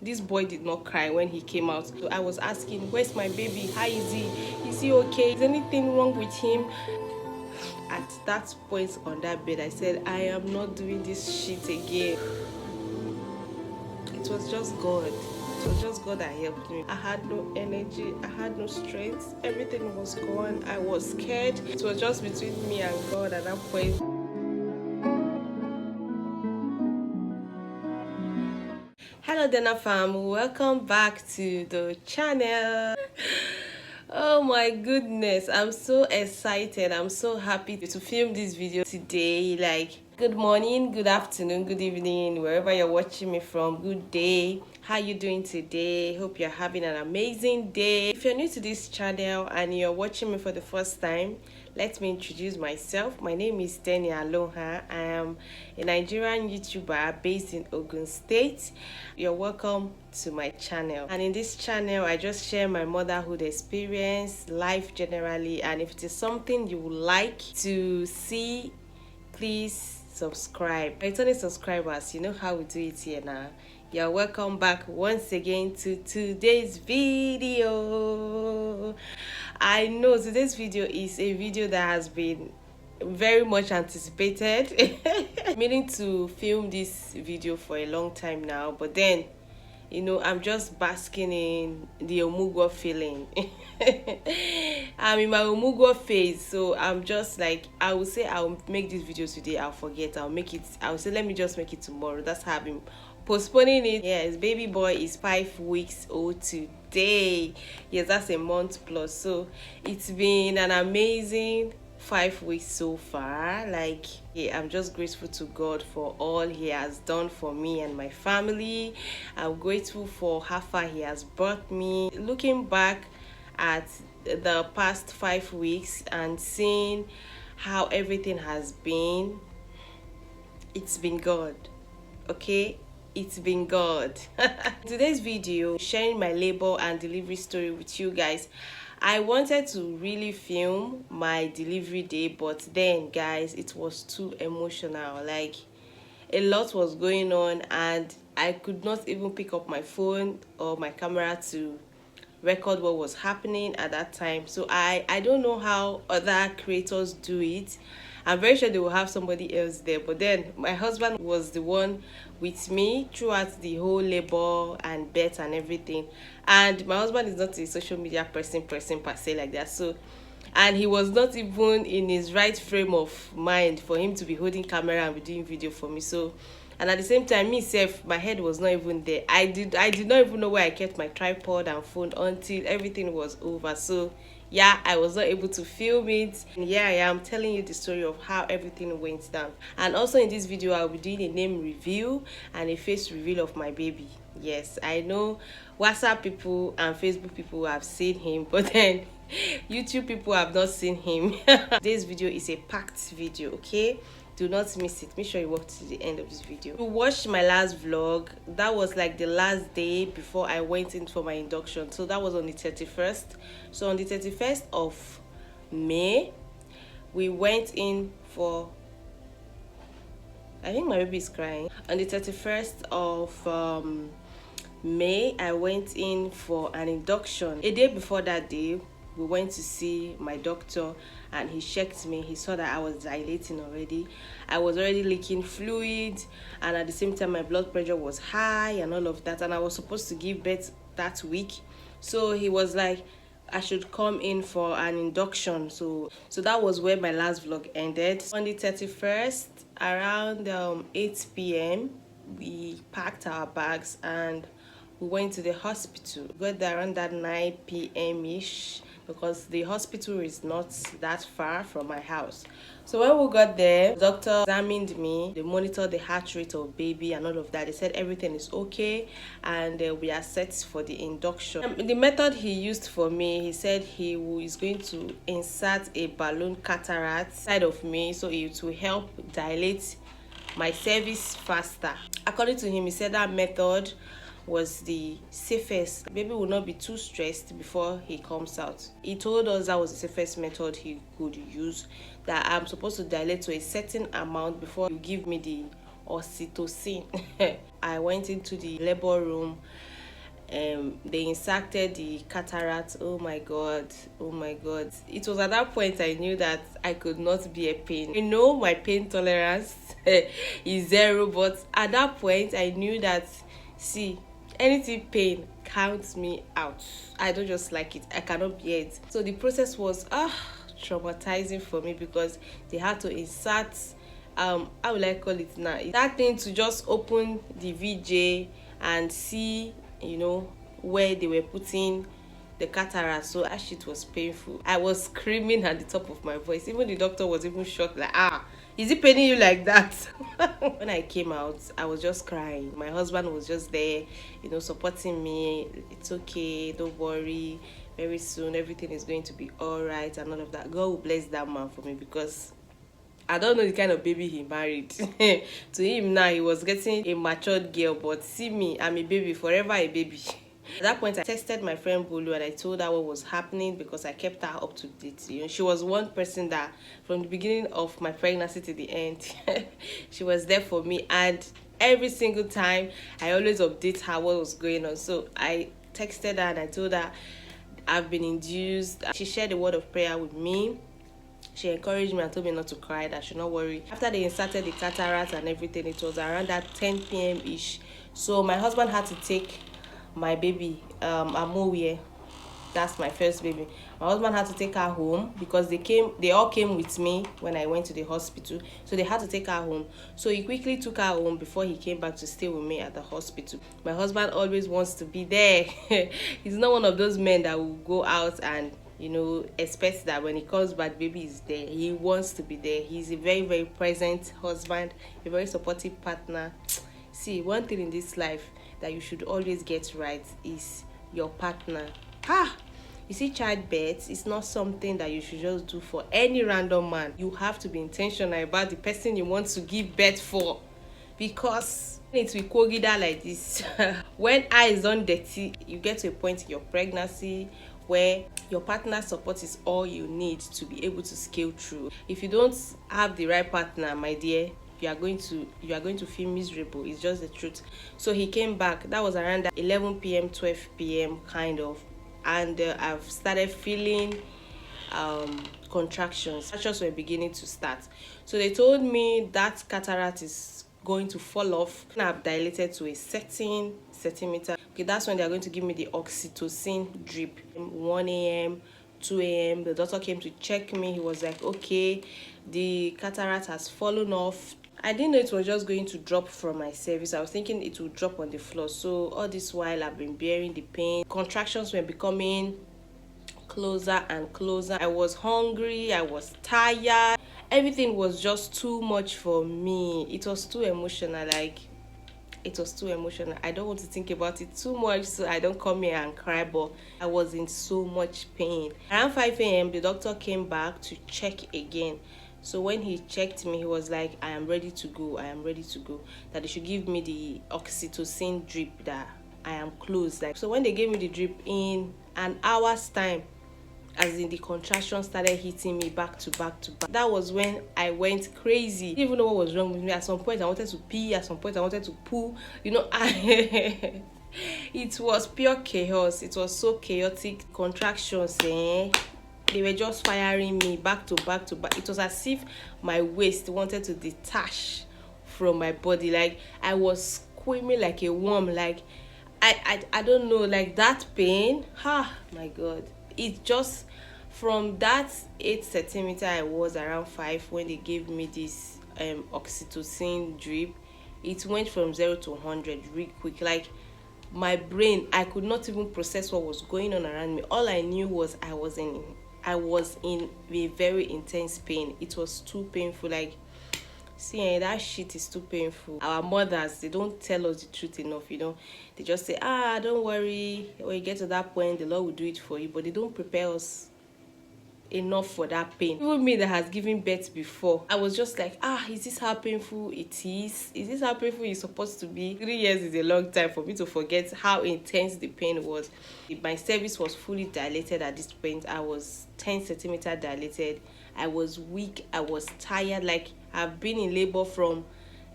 this boy did not cry when he came out. So I was asking, where's my baby? How is he? Is he okay? Is anything wrong with him? At that point on that bed, I said, I am not doing this shit again. It was just God. It was just God that helped me. I had no energy. I had no strength. Everything was gone. I was scared. It was just between me and God at that point. Hello Dana fam, welcome back to the channel. Oh my goodness, I'm so excited. I'm so happy to film this video today. Like, good morning, good afternoon, good evening, wherever you're watching me from. Good day. How you doing today? Hope you're having an amazing day. If you're new to this channel and you're watching me for the first time, let me introduce myself. My name is Denny Aloha. I am a Nigerian YouTuber based in Ogun State. You're welcome to my channel. And in this channel, I just share my motherhood experience, life generally. And if it is something you would like to see, please subscribe. Returning subscribers, you know how we do it here now. You're welcome back once again to today's video. I know today's video is a video that has been very much anticipated. Meaning to film this video for a long time now, but then I'm just basking in the Omugwo feeling. I'm in my Omugwo phase, so I'm just like, I will say I'll make this video today, I'll forget, I'll say let me just make it tomorrow. That's how I've been postponing it. Yes, baby boy is 5 weeks old today. Yes, that's a month plus. So it's been an amazing 5 weeks so far. Like, yeah, I'm just grateful to God for all he has done for me and my family. I'm grateful for how far he has brought me. Looking back at the past 5 weeks and seeing how everything has been, it's been God. Okay, it's been God. Today's video, sharing my labor and delivery story with you guys. I wanted to really film my delivery day, but then guys, it was too emotional. Like, a lot was going on and I could not even pick up my phone or my camera to record what was happening at that time. So I don't know how other creators do it. I'm very sure they will have somebody else there, but then my husband was the one with me throughout the whole labor and birth and everything. And my husband is not a social media person per se like that, so, and he was not even in his right frame of mind for him to be holding camera and be doing video for me. So, and at the same time, myself, my head was not even there. I did not even know where I kept my tripod and phone until everything was over. So yeah, I was not able to film it. And here I am telling you the story of how everything went down. And also in this video, I'll be doing a name review and a face reveal of my baby. Yes, I know WhatsApp people and Facebook people have seen him, but then YouTube people have not seen him. This video is a packed video, okay? Do not miss it. Make sure you watch to the end of this video. You watched my last vlog. That was like the last day before I went in for my induction. So that was on the 31st. So on the 31st of May, we went in for, I think my baby is crying. On the 31st of May, I went in for an induction. A day before that day, we went to see my doctor and he checked me. He saw that I was dilating already. I was already leaking fluid, and at the same time my blood pressure was high and all of that, and I was supposed to give birth that week. So he was like, I should come in for an induction. So that was where my last vlog ended. On the 31st, around 8 p.m, we packed our bags and we went to the hospital. We got there around that 9 p.m. ish, because the hospital is not that far from my house. So when we got there, the doctor examined me. They monitored the heart rate of baby and all of that. They said everything is okay and we are set for the induction. The method he used for me, he said he is going to insert a balloon cataract side of me, so it will help dilate my cervix faster. According to him, he said that method was the safest. Baby will not be too stressed before he comes out. He told us that was the safest method he could use, that I'm supposed to dilate to a certain amount before you give me the oxytocin. I went into the labor room they inserted the cataract. Oh my god, oh my god. It was at that point I knew that I could not be a pain. You know, my pain tolerance is zero, but at that point I knew that, see, anything pain counts me out. I don't just like it, I cannot bear it. So the process was traumatizing for me, because they had to insert, how will I call it now, that thing to just open the VJ and see, you know, where they were putting the cataract. So that shit was painful. I was screaming at the top of my voice. Even the doctor was even shocked, like, is it paining you like that? When I came out, I was just crying. My husband was just there, you know, supporting me. It's okay, don't worry, very soon everything is going to be all right and all of that. God will bless that man for me, because I don't know the kind of baby he married. To him now, he was getting a matured girl, but see me, I'm a baby, forever a baby. At that point, I texted my friend Bolu and I told her what was happening, because I kept her up to date. You know, she was one person that from the beginning of my pregnancy to the end, she was there for me, and every single time I always update her what was going on. So I texted her and I told her I've been induced. She shared a word of prayer with me. She encouraged me and told me not to cry, that I should not worry. After they inserted the cataract and everything, it was around that 10 p.m. ish. So my husband had to take my baby, Amowie. That's my first baby. My husband had to take her home, because they all came with me when I went to the hospital. So they had to take her home. So he quickly took her home before he came back to stay with me at the hospital. My husband always wants to be there. He's not one of those men that will go out and, you know, expect that when he comes back, baby is there. He wants to be there. He's a very, very present husband, a very supportive partner. See, one thing in this life that you should always get right is your partner. You see, childbirth is not something that you should just do for any random man. You have to be intentional about the person you want to give birth for, because it will kogida like this. When eye is on dirty, you get to a point in your pregnancy where your partner's support is all you need to be able to scale through. If you don't have the right partner, my dear, you are going to feel miserable. It's just the truth. So he came back. That was around 11 p.m 12 p.m kind of, and I've started feeling contractions. Contractions were beginning to start. So they told me that cataract is going to fall off. I've dilated to a certain centimeter. Okay, that's when they're going to give me the oxytocin drip. 1 a.m 2 a.m the doctor came to check me. He was like, okay, the cataract has fallen off. I didn't know it was just going to drop from my cervix. I was thinking it would drop on the floor. So all this while I've been bearing the pain. Contractions were becoming closer and closer. I was hungry, I was tired. Everything was just too much for me. It was too emotional. It was too emotional. I don't want to think about it too much, so I don't come here and cry, but I was in so much pain. Around 5 a.m, the doctor came back to check again. So when he checked me, he was like, I am ready to go. That they should give me the oxytocin drip, that I am close. So when they gave me the drip, in an hour's time, as in the contraction started hitting me back to back to back. That was when I went crazy. I didn't even know what was wrong with me. At some point I wanted to pee, at some point I wanted to poo. You know, it was pure chaos. It was so chaotic. Contractions, they were just firing me back to back to back. It was as if my waist wanted to detach from my body. Like I was screaming like a worm. Like I don't know, like that pain. My God. It just, from that 8 centimeter I was around 5 when they gave me this oxytocin drip, it went from 0 to 100 real quick. Like my brain, I could not even process what was going on around me. All I knew was I was in a very intense pain. It was too painful. Like, see, that shit is too painful. Our mothers, they don't tell us the truth enough, you know. They just say, don't worry, when you get to that point, the Lord will do it for you. But they don't prepare us enough for that pain. Even me that has given birth before, I was just like, is this how painful it is? Is this how painful it's supposed to be? 3 years is a long time for me to forget how intense the pain was. My cervix was fully dilated at this point. I was 10 centimeter dilated. I was weak. I was tired. Like, I've been in labor from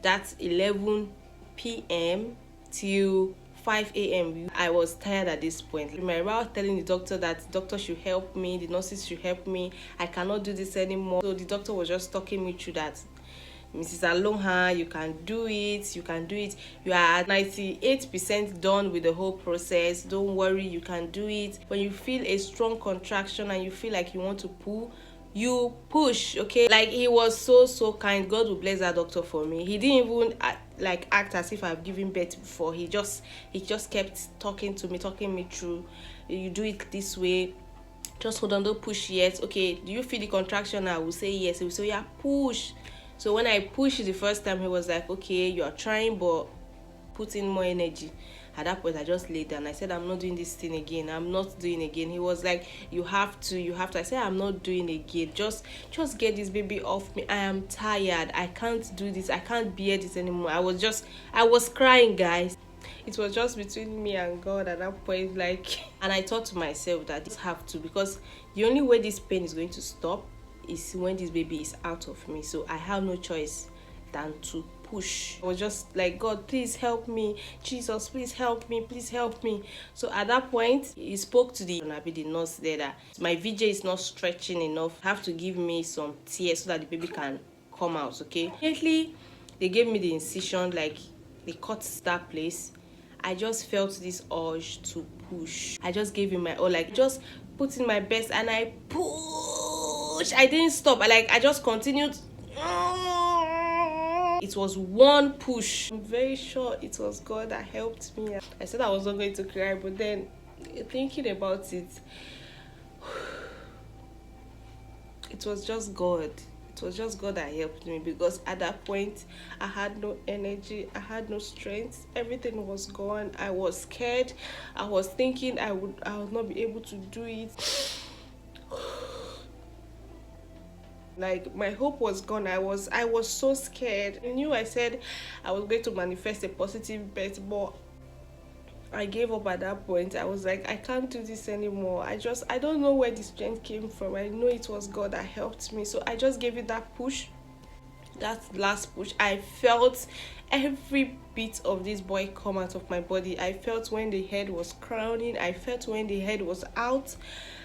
that 11 p.m. till 5 a.m. I was tired at this point. My route telling the doctor that the doctor should help me, the nurses should help me. I cannot do this anymore. So the doctor was just talking me through that. Mrs. Aloha, you can do it, you can do it. You are 98% done with the whole process. Don't worry, you can do it. When you feel a strong contraction and you feel like you want to pull, you push. Okay, like he was so kind. God will bless that doctor for me. He didn't even like act as if I've given birth before. He just kept talking to me, talking me through. You do it this way, just hold on, don't push yet. Okay, do you feel the contraction? I will say yes. He will say, yeah, push. So when I pushed the first time, he was like, okay, you are trying, but put in more energy. At that point, I just laid down. I said, I'm not doing this thing again. I'm not doing again. He was like, you have to. I said, I'm not doing again. Just get this baby off me. I am tired. I can't do this. I can't bear this anymore. I was crying, guys. It was just between me and God at that point, like, and I thought to myself that this have to, because the only way this pain is going to stop is when this baby is out of me. So I have no choice than to push. I was just like, God, please help me. Jesus, please help me. Please help me. So at that point, he spoke to the nurse there that my VJ is not stretching enough. Have to give me some tears so that the baby can come out. Okay. Immediately, they gave me the incision, like they cut that place. I just felt this urge to push. I just gave him my all, like just put in my best, and I pushed. I didn't stop. I just continued. It was one push. I'm very sure it was God that helped me. I said I was not going to cry, but then thinking about it, it was just God. It was just God that helped me, because at that point I had no energy, I had no strength, everything was gone. I was scared. I was thinking I would not be able to do it. Like, my hope was gone. I was so scared. I knew I said I was going to manifest a positive birth, but I gave up at that point. I was like, I can't do this anymore. I don't know where the strength came from. I know it was God that helped me. So I just gave it that push, that last push. I felt every bit of this boy come out of my body. I felt when the head was crowning. I felt when the head was out.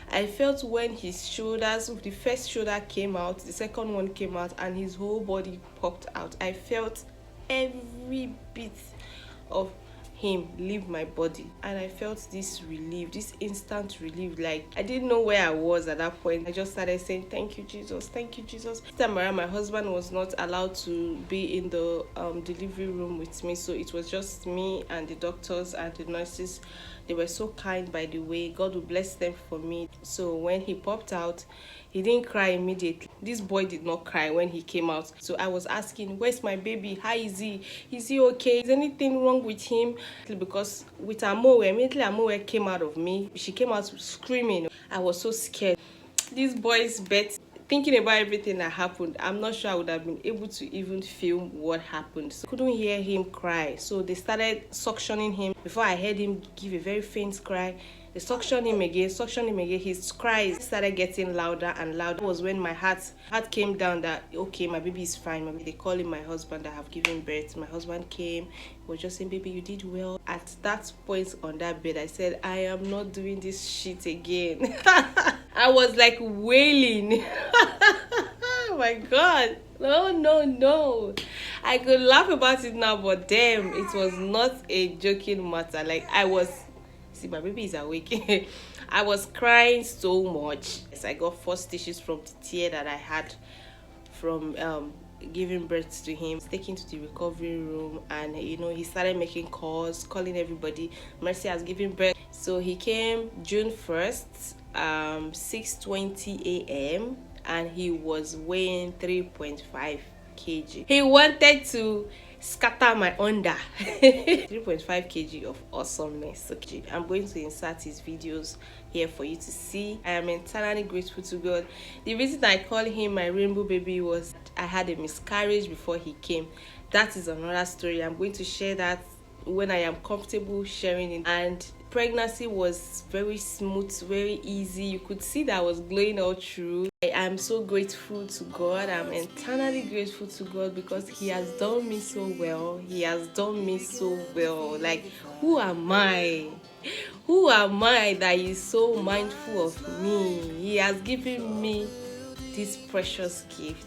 I felt when his shoulders, the first shoulder came out, the second one came out, and his whole body popped out. I felt every bit of him leave my body, and I felt this relief, this instant relief. Like, I didn't know where I was at that point. I just started saying, thank you, Jesus, thank you, Jesus. This time around, my husband was not allowed to be in the delivery room with me, so it was just me and the doctors and the nurses. They were so kind, by the way. God will bless them for me. So when he popped out, he didn't cry immediately. This boy did not cry when he came out. So I was asking, where's my baby? How is he? Is he okay? Is anything wrong with him? Because with Amowe, immediately Amowe came out of me. She came out screaming. I was so scared. This boy's birth, thinking about everything that happened, I'm not sure I would have been able to even film what happened. So I couldn't hear him cry. So they started suctioning him. Before I heard him give a very faint cry, they suctioned him again. His cries started getting louder and louder. That was when my heart came down that, okay, my baby is fine. They call him my husband that have given birth. My husband came, he was just saying, baby, you did well. At that point on that bed, I said, I am not doing this shit again. I was like wailing. Oh my God. No. I could laugh about it now, but damn, it was not a joking matter. Like, see, my baby is awake. I was crying so much. Yes, I got 4 stitches from the tear that I had from giving birth to him. Taken to the recovery room, and he started making calls, calling everybody. Mercy has given birth. So he came June 1st, 6:20 a.m. and he was weighing 3.5 kg. He wanted to scatter my under. 3.5 kg of awesomeness. Okay, I'm going to insert his videos here for you to see. I am eternally grateful to God. The reason I call him my rainbow baby was I had a miscarriage before he came. That is another story. I'm going to share that when I am comfortable sharing it. And pregnancy was very smooth, very easy. You could see that I was glowing all through. I am so grateful to God. I'm eternally grateful to God because He has done me so well. He has done me so well. Like, who am I? Who am I that He is so mindful of me? He has given me this precious gift.